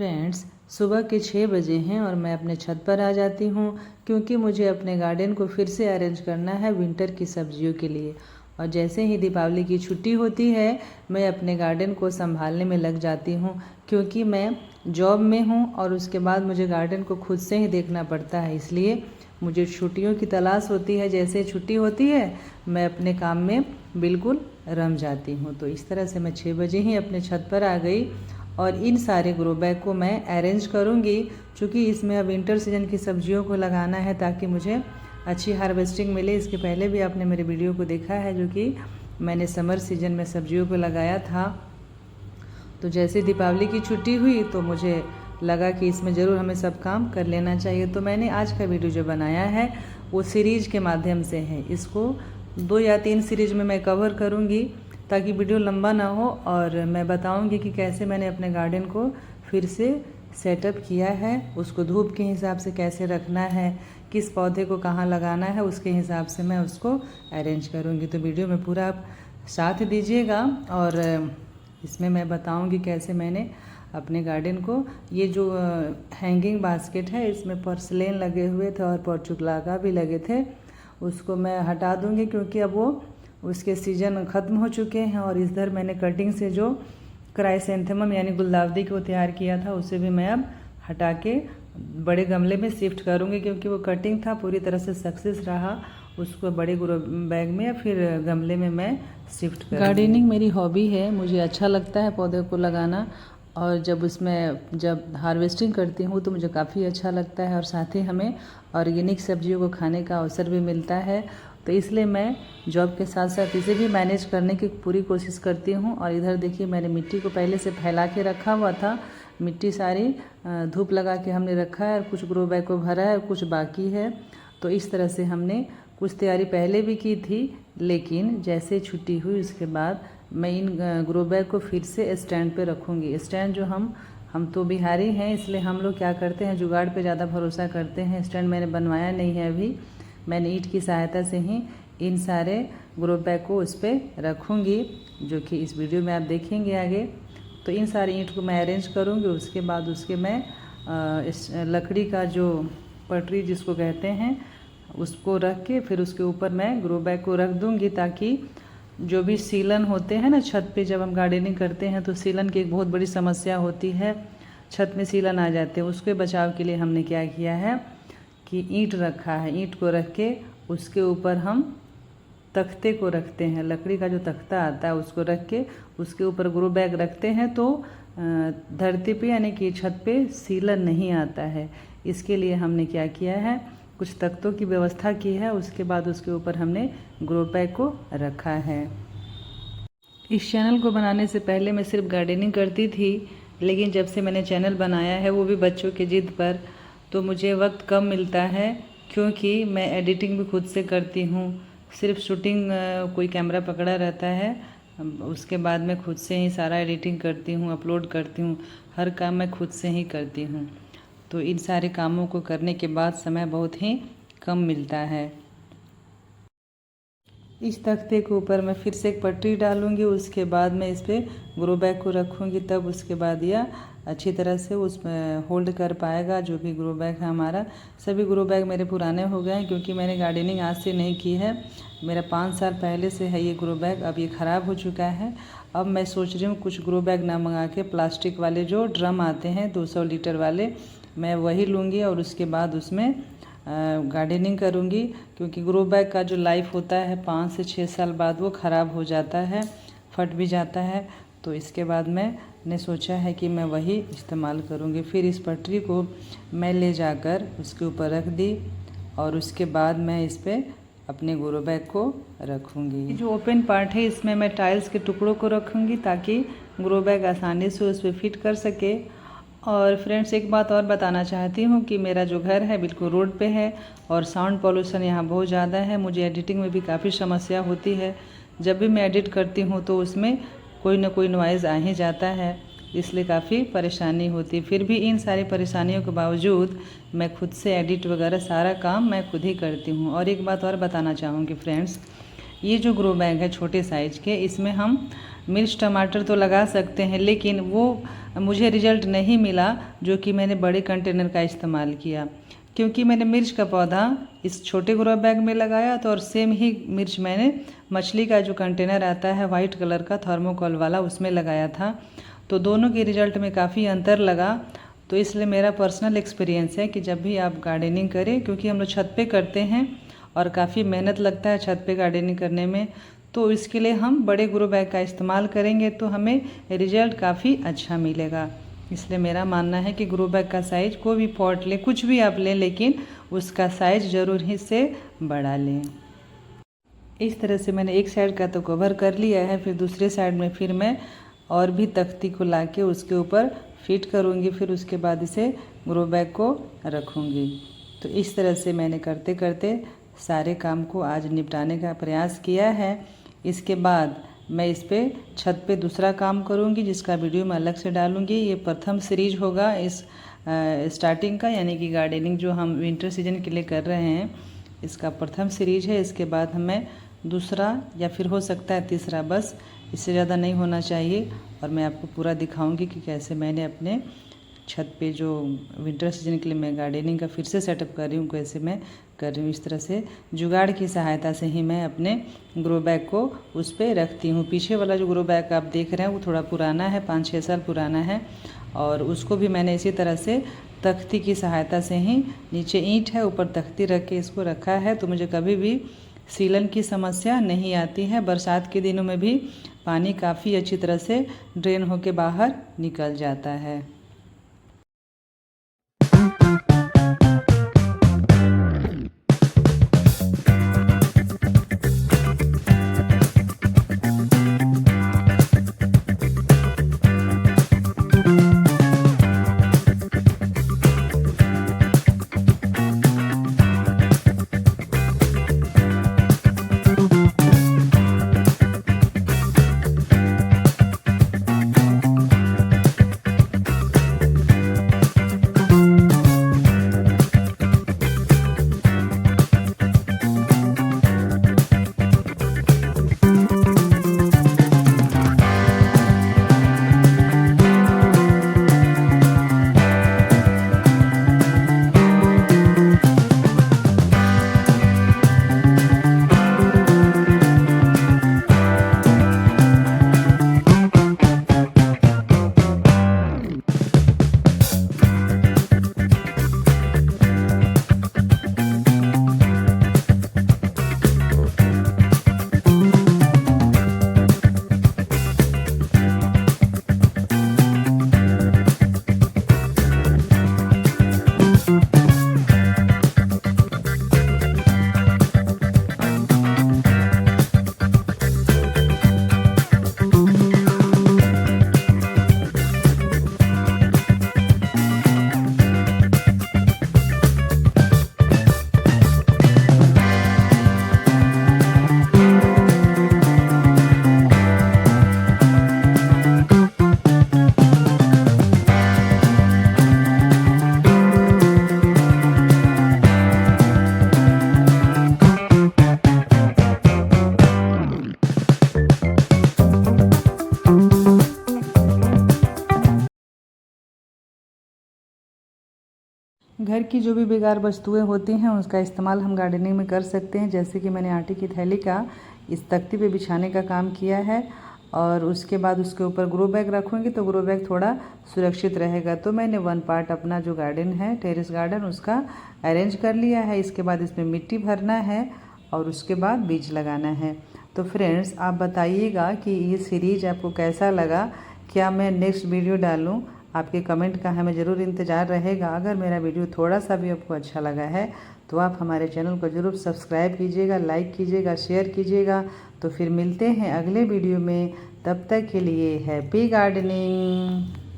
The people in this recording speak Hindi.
फ्रेंड्स, सुबह के 6 बजे हैं और मैं अपने छत पर आ जाती हूँ क्योंकि मुझे अपने गार्डन को फिर से अरेंज करना है विंटर की सब्जियों के लिए। और जैसे ही दीपावली की छुट्टी होती है मैं अपने गार्डन को संभालने में लग जाती हूँ क्योंकि मैं जॉब में हूँ और उसके बाद मुझे गार्डन को खुद से ही देखना पड़ता है। इसलिए मुझे छुट्टियों की तलाश होती है। जैसे छुट्टी होती है मैं अपने काम में बिल्कुल रम जाती हूँ। तो इस तरह से मैं 6 बजे ही अपने छत पर आ गई और इन सारे ग्रो बैग को मैं अरेंज करूँगी क्योंकि इसमें अब विंटर सीजन की सब्जियों को लगाना है ताकि मुझे अच्छी हार्वेस्टिंग मिले। इसके पहले भी आपने मेरे वीडियो को देखा है जो कि मैंने समर सीजन में सब्जियों को लगाया था। तो जैसे दीपावली की छुट्टी हुई तो मुझे लगा कि इसमें ज़रूर हमें सब काम कर लेना चाहिए। तो मैंने आज का वीडियो जो बनाया है वो सीरीज के माध्यम से है। इसको 2 या 3 सीरीज में मैं कवर करूँगी ताकि वीडियो लंबा ना हो और मैं बताऊंगी कि कैसे मैंने अपने गार्डन को फिर से सेटअप किया है, उसको धूप के हिसाब से कैसे रखना है, किस पौधे को कहाँ लगाना है, उसके हिसाब से मैं उसको अरेंज करूंगी। तो वीडियो में पूरा आप साथ दीजिएगा और इसमें मैं बताऊंगी कैसे मैंने अपने गार्डन को, ये जो हैंगिंग बास्केट है इसमें पोर्सिलेन लगे हुए थे और पोर्चुगलागा भी लगे थे, उसको मैं हटा दूँगी क्योंकि अब वो उसके सीजन ख़त्म हो चुके हैं। और इधर मैंने कटिंग से जो क्राइसेंथेमम यानी गुलदाउदी को तैयार किया था उसे भी मैं अब हटा के बड़े गमले में शिफ्ट करूँगी क्योंकि वो कटिंग था पूरी तरह से सक्सेस रहा। उसको बड़े बैग में या फिर गमले में मैं शिफ्ट करूँगी। गार्डनिंग मेरी हॉबी है, मुझे अच्छा लगता है पौधे को लगाना और जब हार्वेस्टिंग करती हूँ तो मुझे काफ़ी अच्छा लगता है और साथ ही हमें ऑर्गेनिक सब्जियों को खाने का अवसर भी मिलता है। तो इसलिए मैं जॉब के साथ साथ इसे भी मैनेज करने की पूरी कोशिश करती हूँ। और इधर देखिए मैंने मिट्टी को पहले से फैला के रखा हुआ था, मिट्टी सारी धूप लगा के हमने रखा है और कुछ ग्रो बैग को भरा है और कुछ बाकी है। तो इस तरह से हमने कुछ तैयारी पहले भी की थी, लेकिन जैसे छुट्टी हुई उसके बाद मैं इन ग्रो बैग को फिर से स्टैंड पे रखूँगी। स्टैंड जो हम तो बिहारी हैं इसलिए हम लोग क्या करते हैं, जुगाड़ पे ज़्यादा भरोसा करते हैं। स्टैंड मैंने बनवाया नहीं है अभी, मैंने ईंट की सहायता से ही इन सारे ग्रो बैग को उस पर रखूँगी जो कि इस वीडियो में आप देखेंगे आगे। तो इन सारी ईंट को मैं अरेंज करूँगी, उसके बाद उसके मैं इस लकड़ी का जो पटरी जिसको कहते हैं उसको रख के फिर उसके ऊपर मैं ग्रो बैग को रख दूँगी ताकि जो भी सीलन होते हैं ना छत पे, जब हम गार्डनिंग करते हैं तो सीलन की एक बहुत बड़ी समस्या होती है, छत में सीलन आ जाते हैं। उसके बचाव के लिए हमने क्या किया है कि ईंट रखा है, ईंट को रख के उसके ऊपर हम तख्ते को रखते हैं, लकड़ी का जो तख्ता आता है उसको रख के उसके ऊपर ग्रो बैग रखते हैं तो धरती पे यानी कि छत पे सीलन नहीं आता है। इसके लिए हमने क्या किया है, कुछ तख्तों की व्यवस्था की है, उसके बाद उसके ऊपर हमने ग्रो बैग को रखा है। इस चैनल को बनाने से पहले मैं सिर्फ गार्डनिंग करती थी, लेकिन जब से मैंने चैनल बनाया है वो भी बच्चों की जिद पर, तो मुझे वक्त कम मिलता है क्योंकि मैं एडिटिंग भी खुद से करती हूँ। सिर्फ शूटिंग कोई कैमरा पकड़ा रहता है, उसके बाद मैं खुद से ही सारा एडिटिंग करती हूँ, अपलोड करती हूँ, हर काम मैं खुद से ही करती हूँ। तो इन सारे कामों को करने के बाद समय बहुत ही कम मिलता है। इस तख्ते के ऊपर मैं फिर से एक पटरी डालूंगी, उसके बाद मैं इस पर ग्रो बैग को रखूंगी, तब उसके बाद यह अच्छी तरह से उसमें होल्ड कर पाएगा जो भी ग्रो बैग है हमारा। सभी ग्रो बैग मेरे पुराने हो गए हैं क्योंकि मैंने गार्डनिंग आज से नहीं की है, मेरा 5 साल पहले से है ये ग्रो बैग। अब ये ख़राब हो चुका है। अब मैं सोच रही हूँ कुछ ग्रो बैग ना मंगा के प्लास्टिक वाले जो ड्रम आते हैं 200 लीटर वाले, मैं वही लूँगी और उसके बाद उसमें गार्डनिंग करूँगी क्योंकि ग्रो बैग का जो लाइफ होता है 5 से 6 साल बाद वो ख़राब हो जाता है, फट भी जाता है। तो इसके बाद मैंने सोचा है कि मैं वही इस्तेमाल करूँगी। फिर इस पटरी को मैं ले जाकर उसके ऊपर रख दी और उसके बाद मैं इस पर अपने ग्रो बैग को रखूँगी। जो ओपन पार्ट है इसमें मैं टाइल्स के टुकड़ों को रखूँगी ताकि ग्रो बैग आसानी से उस पर फिट कर सके। और फ्रेंड्स एक बात और बताना चाहती हूँ कि मेरा जो घर है बिल्कुल रोड पे है और साउंड पॉल्यूशन यहाँ बहुत ज़्यादा है। मुझे एडिटिंग में भी काफ़ी समस्या होती है, जब भी मैं एडिट करती हूँ तो उसमें कोई ना कोई नॉइज़ आ ही जाता है, इसलिए काफ़ी परेशानी होती है। फिर भी इन सारी परेशानियों के बावजूद मैं खुद से एडिट वगैरह सारा काम मैं खुद ही करती हूँ। और एक बात और बताना चाहूँगी फ्रेंड्स, ये जो ग्रो बैग है छोटे साइज़ के, इसमें हम मिर्च टमाटर तो लगा सकते हैं, लेकिन वो मुझे रिजल्ट नहीं मिला जो कि मैंने बड़े कंटेनर का इस्तेमाल किया। क्योंकि मैंने मिर्च का पौधा इस छोटे ग्रो बैग में लगाया तो और सेम ही मिर्च मैंने मछली का जो कंटेनर आता है वाइट कलर का थर्मोकोल वाला उसमें लगाया था। तो दोनों के रिजल्ट में काफ़ी अंतर लगा। तो इसलिए मेरा पर्सनल एक्सपीरियंस है कि जब भी आप गार्डनिंग करें, क्योंकि हम लोग छत पे करते हैं और काफ़ी मेहनत लगता है छत पे गार्डनिंग करने में, तो इसके लिए हम बड़े ग्रो बैग का इस्तेमाल करेंगे तो हमें रिजल्ट काफ़ी अच्छा मिलेगा। इसलिए मेरा मानना है कि ग्रो बैग का साइज़ कोई भी पॉट लें, कुछ भी आप लें, लेकिन उसका साइज़ ज़रूर ही से बड़ा लें। इस तरह से मैंने एक साइड का तो कवर कर लिया है, फिर दूसरे साइड में फिर मैं और भी तख्ती को लाके उसके ऊपर फिट करूँगी, फिर उसके बाद इसे ग्रो बैग को रखूँगी। तो इस तरह से मैंने करते करते सारे काम को आज निपटाने का प्रयास किया है। इसके बाद मैं इस पे छत पे दूसरा काम करूँगी जिसका वीडियो मैं अलग से डालूँगी। ये प्रथम सीरीज होगा इस स्टार्टिंग का, यानी कि गार्डनिंग जो हम विंटर सीजन के लिए कर रहे हैं इसका प्रथम सीरीज है। इसके बाद हमें दूसरा या फिर हो सकता है तीसरा, बस इससे ज़्यादा नहीं होना चाहिए। और मैं आपको पूरा दिखाऊंगी कि कैसे मैंने अपने छत पे जो विंटर सीजन के लिए मैं गार्डनिंग का फिर से सेटअप कर रही हूँ, कैसे मैं कर रही हूँ। इस तरह से जुगाड़ की सहायता से ही मैं अपने ग्रो बैग को उस पर रखती हूँ। पीछे वाला जो ग्रो बैग आप देख रहे हैं वो थोड़ा पुराना है, 5-6 साल पुराना है, और उसको भी मैंने इसी तरह से तख्ती की सहायता से ही, नीचे ईंट है ऊपर तख्ती रख के इसको रखा है। तो मुझे कभी भी सीलन की समस्या नहीं आती है। बरसात के दिनों में भी पानी काफ़ी अच्छी तरह से ड्रेन होके बाहर निकल जाता है। घर की जो भी बेकार वस्तुएं होती हैं उसका इस्तेमाल हम गार्डनिंग में कर सकते हैं। जैसे कि मैंने आटे की थैली का इस तख्ती पे बिछाने का काम किया है, और उसके बाद उसके ऊपर ग्रो बैग रखूँगी तो ग्रो बैग थोड़ा सुरक्षित रहेगा। तो मैंने 1 पार्ट अपना जो गार्डन है टेरेस गार्डन उसका अरेंज कर लिया है। इसके बाद इसमें मिट्टी भरना है और उसके बाद बीज लगाना है। तो फ्रेंड्स, आप बताइएगा कि ये सीरीज आपको कैसा लगा, क्या मैं नेक्स्ट वीडियो डालूँ? आपके कमेंट का हमें ज़रूर इंतज़ार रहेगा। अगर मेरा वीडियो थोड़ा सा भी आपको अच्छा लगा है तो आप हमारे चैनल को ज़रूर सब्सक्राइब कीजिएगा, लाइक कीजिएगा, शेयर कीजिएगा। तो फिर मिलते हैं अगले वीडियो में, तब तक के लिए हैप्पी गार्डनिंग।